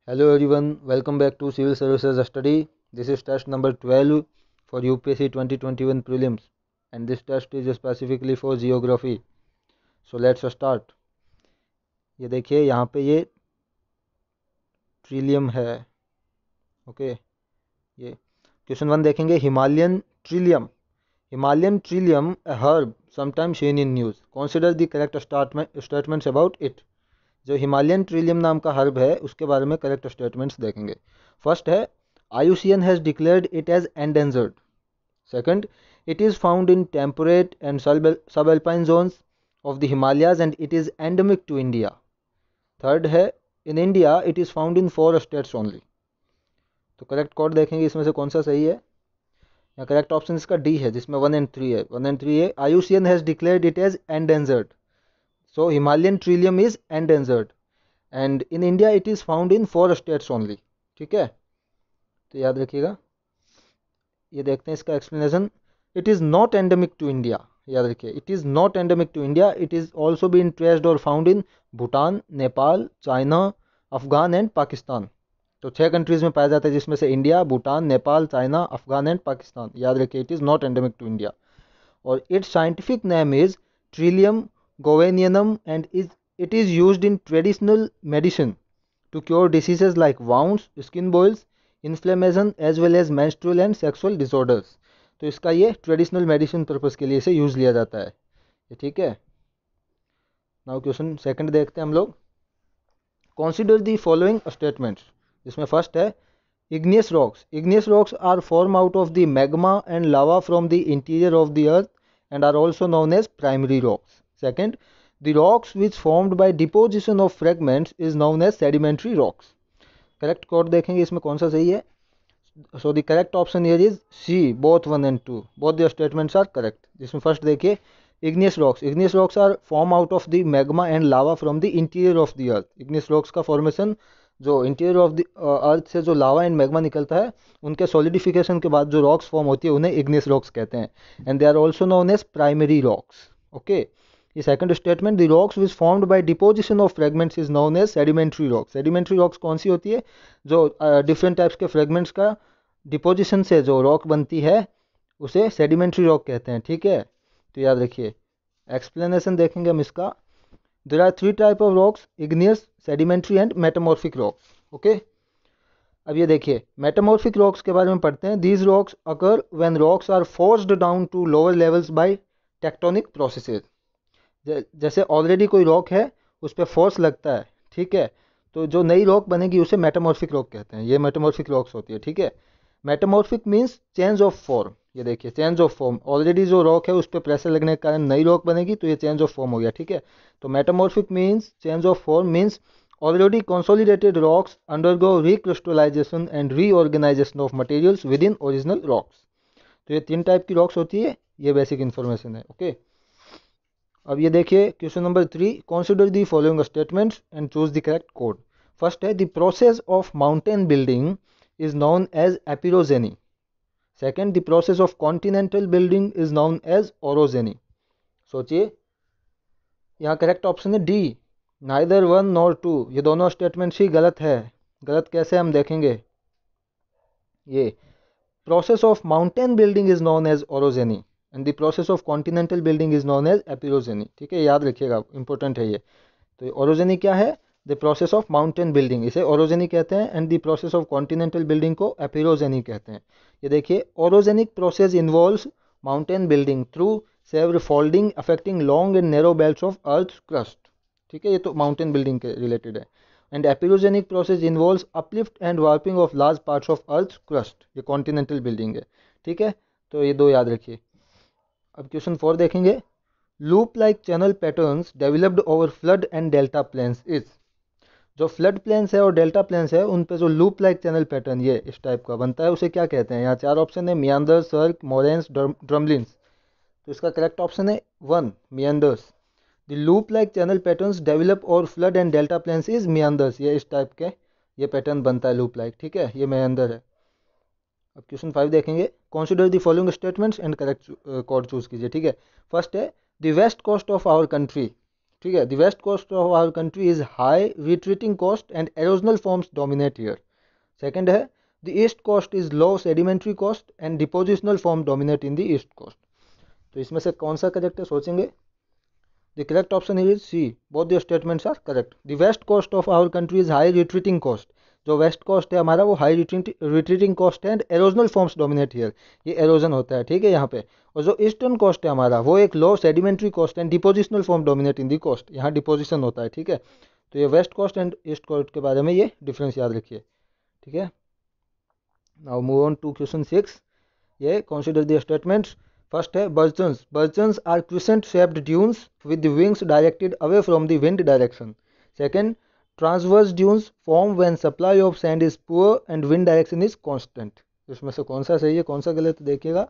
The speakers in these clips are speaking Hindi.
Hello everyone, welcome back to Civil Services Study. This is test number 12 for UPSC 2021 prelims and this test is specifically for geography. So let's start. ये देखिए यहाँ पे ये ट्रिलियम है. ओके, ये क्वेश्चन 1 देखेंगे. Himalayan trillium, a herb sometimes seen in news. Consider the correct statements about it. जो हिमालयन ट्रिलियम नाम का हर्ब है उसके बारे में करेक्ट स्टेटमेंट्स देखेंगे. फर्स्ट है, IUCN has declared it as endangered. Second, it is found in temperate and sub alpine zones of the Himalayas and it is endemic to India. Third है, in India it is found in 4 states only. तो करेक्ट कोड देखेंगे इसमें से कौन सा सही है. या करेक्ट ऑप्शन इसका डी है जिसमें 1 एंड 3 है. 1 एंड 3 है, IUCN has declared it as endangered. So Himalayan trillium is endangered and in India it is found in 4 states only. ठीक है, तो याद रखिएगा. ये देखते हैं इसका explanation. It is not endemic to India. याद रखिए, it is not endemic to India. It is also been traced और found in Bhutan, Nepal, China, Afghan and Pakistan. तो 6 कंट्रीज़ में पाया जाता है जिसमें से India, Bhutan, Nepal, China, Afghan and Pakistan. याद रखिए, it is not endemic to India. और its scientific name is trillium govanianum and it is used in traditional medicine to cure diseases like wounds, skin boils, inflammation as well as menstrual and sexual disorders. तो इसका ये ट्रेडिशनल मेडिसिन पर्पस के लिए इसे यूज़ लिया जाता है. ये ठीक है. नाउ क्वेश्चन सेकंड देखते हैं हम लोग. Consider the following statements. इसमें फर्स्ट है, igneous rocks are formed out of the magma and lava from the interior of the earth and are also known as primary rocks. Second, the rocks which formed by deposition of fragments is known as sedimentary rocks. Correct code देखेंगे इसमें कौन सा सही है. So the correct option here is C, both 1 and 2. Both the statements are correct. जिसमें फर्स्ट देखिए, igneous rocks are formed out of the magma and lava from the interior of the earth. igneous rocks का formation जो इंटीरियर ऑफ द अर्थ से जो लावा एंड मैग्मा निकलता है उनके सॉलिडिफिकेशन के बाद जो रॉक्स फॉर्म होती है उन्हें इग्नियस रॉक्स कहते हैं. And they are also known as primary rocks. Okay, ये second statement, the rocks which formed by deposition of fragments is known as sedimentary rocks. Sedimentary rocks कौन सी होती है, जो डिफरेंट टाइप्स के फ्रेगमेंट्स का डिपोजिशन से जो रॉक बनती है उसे सेडिमेंट्री रॉक कहते हैं. ठीक है, तो याद रखिए. एक्सप्लेनेशन देखेंगे हम इसका. There are 3 type of rocks: igneous, sedimentary and metamorphic rocks. Okay. अब ये देखिए, metamorphic rocks के बारे में पढ़ते हैं. These rocks occur when rocks are forced down to lower levels by tectonic processes. जैसे ऑलरेडी कोई रॉक है उस पर फोर्स लगता है. ठीक है, तो जो नई रॉक बनेगी उसे मेटामॉर्फिक रॉक कहते हैं. ये मेटामॉर्फिक रॉक्स होती है. ठीक है, metamorphic means change of form. ये देखिए, चेंज ऑफ फॉर्म. ऑलरेडी जो रॉक है उस पर प्रेशर लगने के कारण नई रॉक बनेगी तो ये चेंज ऑफ फॉर्म हो गया. ठीक है, तो metamorphic means change of form means already consolidated rocks undergo recrystallisation and reorganisation of materials within original rocks. तो ये 3 टाइप की रॉक्स होती है. ये बेसिक इन्फॉर्मेशन है. ओके, अब ये देखिए question number 3. Consider the following statements and choose the correct code. First है, the process of mountain building is known as epeirogeny. Second, the process of continental building is known as orogeny. सोचिए, यहाँ करेक्ट ऑप्शन है डी, नाइदर 1 नॉर 2. ये दोनों स्टेटमेंट्स ही गलत है. गलत कैसे हम देखेंगे. ये process of mountain building is known as orogeny and the process of continental building is known as epeirogeny. ठीक है, याद रखिएगा, इंपॉर्टेंट है ये. तो ओरोजेनी क्या है, the process of mountain building, इसे ओरोजेनी कहते हैं. And the process of continental building को एपिरोजेनी कहते हैं. ये देखिए, orogenic process involves mountain building through severe folding affecting long and narrow belts of earth crust. ठीक है, ये तो माउंटेन बिल्डिंग के रिलेटेड है. And epeirogenic process involves uplift and warping of large parts of earth crust. ये कॉन्टिनेंटल बिल्डिंग है. ठीक है, तो ये 2 याद रखिए. अब क्वेश्चन 4 देखेंगे. Loop like channel patterns developed over flood and delta plains is. जो फ्लड प्लेन्स है और डेल्टा प्लेन्स है उन पे जो लूप लाइक चैनल पैटर्न ये इस टाइप का बनता है उसे क्या कहते हैं. यहाँ 4 ऑप्शन है, मियांदर, सर्क, मोरेंस, ड्रमलिन्स. तो इसका करेक्ट ऑप्शन है 1, meanders. The loop like channel patterns develop और flood and delta plains is meanders. ये इस टाइप के ये पैटर्न बनता है लूप लाइक. ठीक है, ये मियांदर है. अब क्वेश्चन 5 देखेंगे. Consider the following statements and correct code choose कीजिए. ठीक है, फर्स्ट है, the west coast of our country. ठीक है, the west coast of our country is high, retreating coast and erosional forms dominate here. Second है the east coast is low sedimentary coast and depositional form dominate in the east coast. तो इसमें से कौन सा करेक्ट है सोचेंगे। The correct option is C, both the statements are correct. The west coast of our country is high retreating coast, जो वेस्ट कोस्ट है हमारा वो हाई रिट्रीटिंग कोस्ट है and erosional forms dominate here, ये एरोजन होता है, ठीक है यहाँ पे। और जो ईस्टर्न कोस्ट है हमारा वो एक low sedimentary coast and depositional form dominate in the coast, यहाँ डिपोजिशन होता है, ठीक है। तो ये west coast and east coast के बारे में ये डिफरेंस याद रखिए, ठीक है। Now move on to question 6। ये कंसीडर द स्टेटमेंट्स। फर्स्ट है barchans, barchans are crescent shaped dunes with the wings directed away from the wind direction. Second, transverse dunes form when supply of sand is poor and wind direction is constant. इसमें से कौन सा सही है कौन सा गलत देखिएगा।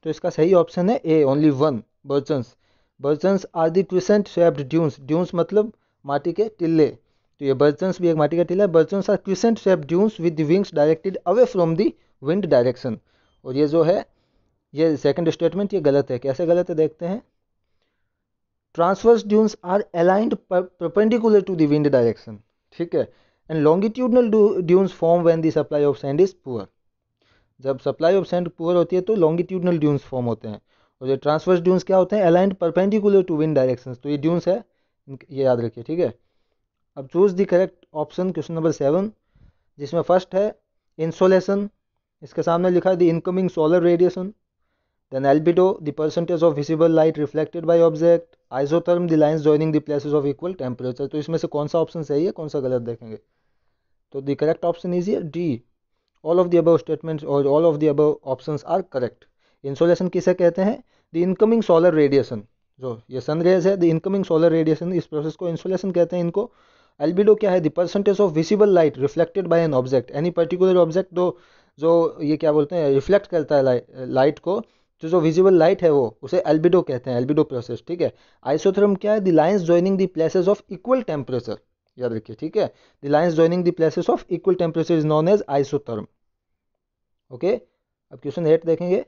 तो इसका सही ऑप्शन है A, only one, barchans. Barchans are the crescent shaped dunes, dunes मतलब माटी के टिल्ले, तो ये बर्चन्स भी एक माटी का टिल्ला है। Barchans are crescent shaped dunes with the wings directed away from the wind direction. और ये जो है ये सेकंड स्टेटमेंट ये गलत है। कैसे गलत है देखते हैं। Transverse dunes are aligned perpendicular to the wind direction, ठीक है, and longitudinal dunes form when the supply of sand is poor. जब सप्लाई ऑफ सैंड पुअर होती है तो लॉन्गिट्यूडनल ड्यून्स फॉर्म होते हैं, और ये ट्रांसवर्स ड्यून्स क्या होते हैं, aligned perpendicular to wind direction. तो ये ड्यून्स है, ये याद रखिए, ठीक है। अब choose the correct option, question number 7, जिसमें फर्स्ट है इंसोलेशन, इसके सामने लिखा है the incoming solar radiation. Then albedo, the percentage of visible light reflected by object. Isotherm, the lines joining the places of equal temperature. तो इसमें से कौन सा ऑप्शन सही है कौन सा गलत देखेंगे। तो the correct option is D, all of the above statements और all of the above options are correct. Insolation किसे कहते हैं, द इनकमिंग सोलर रेडिएशन, जो ये सन रेज है, द इनकमिंग सोलर रेडिएशन, इस प्रोसेस को इंसोलेशन कहते हैं इनको। एल्बिडो क्या है, the percentage of visible light reflected by an object, any particular object जो ये क्या बोलते हैं रिफ्लेक्ट करता है लाइट को, तो जो विजिबल लाइट है वो उसे एल्बिडो कहते हैं, एल्बिडो प्रोसेस, ठीक है। आइसोथर्म क्या है, the lines joining the places of equal temperature, याद रखिए, ठीक है। The lines joining the places of equal temperature is known as isotherm, okay. अब क्वेश्चन 8 देखेंगे।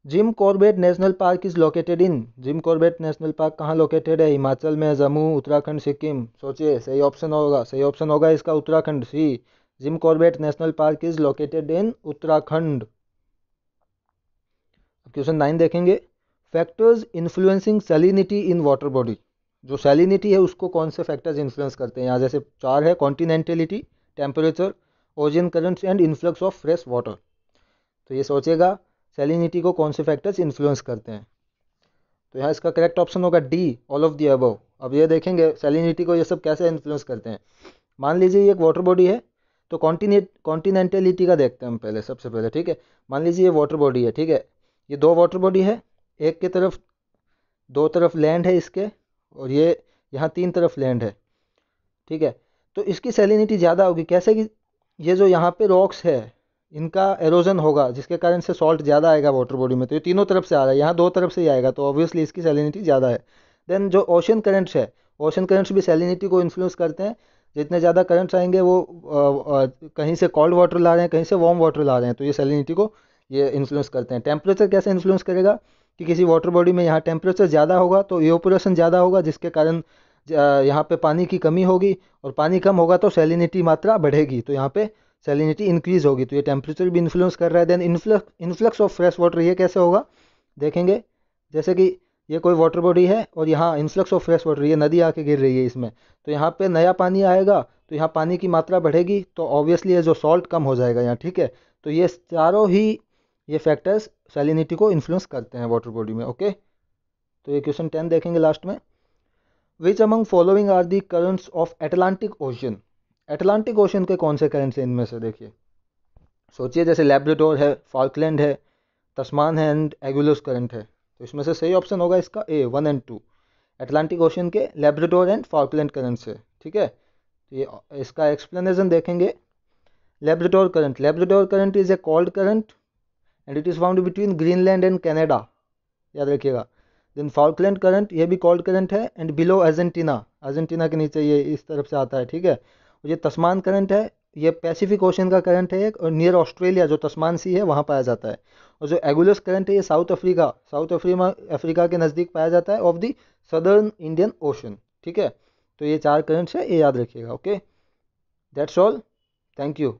Jim Corbett national park is located in, Jim Corbett national Park कहाँ लोकेटेड है, हिमाचल में, जम्मू, उत्तराखंड, सिक्किम। सोचिए सही ऑप्शन होगा, सही ऑप्शन होगा इसका Uttarakhand, C. Jim Corbett national park is located in Uttarakhand. Question 9 देखेंगे। Factors influencing salinity in water body, जो सैलिनिटी है उसको कौन से फैक्टर्स इन्फ्लुएंस करते हैं, यहाँ जैसे 4 है, continentality, temperature, ocean currents and influx of fresh water. तो ये सोचेगा सैलिनिटी को कौन से फैक्टर्स इन्फ्लुएंस करते हैं। तो यहाँ इसका करेक्ट ऑप्शन होगा D, all of the above. अब ये देखेंगे सैलिनिटी को ये सब कैसे इन्फ्लुएंस करते हैं। मान लीजिए ये एक वाटर बॉडी है, तो कॉन्टिनेंटलिटी का देखते हैं हम पहले, सबसे पहले, ठीक है। मान लीजिए ये वाटर बॉडी है, ठीक है, ये 2 वाटर बॉडी है, एक के तरफ 2 तरफ लैंड है इसके, और ये यहाँ 3 तरफ लैंड है, ठीक है। तो इसकी सैलिनिटी ज़्यादा होगी, कैसे कि ये जो यहाँ पे रॉक्स है इनका एरोजन होगा, जिसके कारण से सॉल्ट ज़्यादा आएगा वाटर बॉडी में। तो ये तीनों तरफ से आ रहा है, यहाँ 2 तरफ से ही आएगा, तो ऑब्वियसली इसकी सैलिनिटी ज़्यादा है। देन जो ओशन करंट्स है, ओशन करंट्स भी सैलिनिटी को इन्फ्लुएंस करते हैं। जितने ज़्यादा करंट्स आएंगे वो कहीं से कोल्ड वाटर ला रहे हैं, कहीं से वार्म वाटर ला रहे हैं, तो ये सैलिनिटी को ये इन्फ्लुएंस करते हैं। टेम्परेचर कैसे इन्फ्लुएंस करेगा कि किसी वाटर बॉडी में यहाँ टेम्परेचर ज़्यादा होगा तो इवेपोरेशन ज़्यादा होगा, जिसके कारण यहाँ पे पानी की कमी होगी, और पानी कम होगा तो सैलिनिटी मात्रा बढ़ेगी, तो यहाँ पे सैलिनिटी इंक्रीज होगी। तो ये टेम्परेचर भी इन्फ्लुएंस कर रहा है। Then influx of fresh water, ये कैसे होगा देखेंगे। जैसे कि ये कोई वाटर बॉडी है और यहाँ इन्फ्लक्स ऑफ फ्रेश वाटर, ये नदी आके गिर रही है इसमें, तो यहाँ पे नया पानी आएगा, तो यहाँ पानी की मात्रा बढ़ेगी, तो ऑब्वियसली ये जो सॉल्ट कम हो जाएगा यहाँ, ठीक है। तो ये चारों ही ये फैक्टर्स सैलिनिटी को इन्फ्लुएंस करते हैं वाटर बॉडी में, ओके। तो ये क्वेश्चन 10 देखेंगे लास्ट में। Which among following are the currents of Atlantic Ocean, Atlantic Ocean के कौन से करंट्स हैं इनमें से, देखिए सोचिए। जैसे लैब्राडोर है, फॉल्कलैंड है, तस्मान है एंड एगुलस करंट है। तो इसमें से सही ऑप्शन होगा इसका ए, 1 एंड 2, एटलांटिक ओशन के लैब्राडोर एंड फॉल्कलैंड करंट से, ठीक है। तो ये इसका एक्सप्लेनेशन देखेंगे। Labrador current is a cold current and it is found between Greenland and Canada, याद रखिएगा। देन फॉल्कलैंड करंट, ये भी कोल्ड करंट है एंड बिलो अर्जेंटीना, अर्जेंटीना के नीचे ये इस तरफ से आता है, ठीक है। और ये तस्मान करंट है ये पैसिफिक ओशन का करंट है एक, और नियर ऑस्ट्रेलिया जो तस्मान सी है वहाँ पाया जाता है। और जो एगुलस करंट है ये साउथ अफ्रीका के नज़दीक पाया जाता है of the southern Indian ocean. ठीक है, तो ये 4 करंट्स है, ये याद रखिएगा। Okay, that's all, thank you.